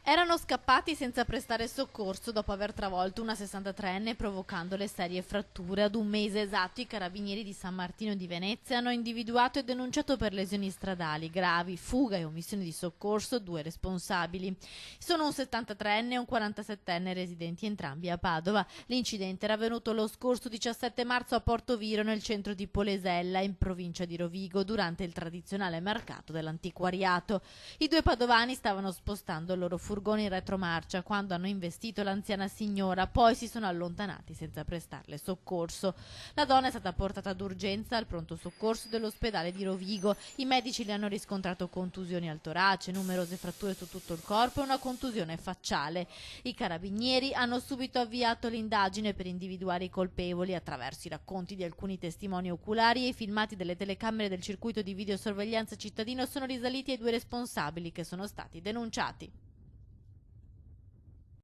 Erano scappati senza prestare soccorso dopo aver travolto una 63enne provocandole serie fratture. Ad un mese esatto i carabinieri di San Martino di Venezia hanno individuato e denunciato per lesioni stradali gravi, fuga e omissione di soccorso 2 responsabili. Sono un 73enne e un 47enne residenti entrambi a Padova. L'incidente era avvenuto lo scorso 17 marzo a Porto Viro nel centro di Polesella in provincia di Rovigo durante il tradizionale mercato dell'antiquariato. I 2 padovani stavano spostando il loro furgone in retromarcia quando hanno investito l'anziana signora, poi si sono allontanati senza prestarle soccorso. La donna è stata portata d'urgenza al pronto soccorso dell'ospedale di Rovigo. I medici le hanno riscontrato contusioni al torace, numerose fratture su tutto il corpo e una contusione facciale. I carabinieri hanno subito avviato l'indagine per individuare i colpevoli attraverso i racconti di alcuni testimoni oculari e i filmati delle telecamere del circuito di videosorveglianza cittadino sono risaliti ai 2 responsabili che sono stati denunciati.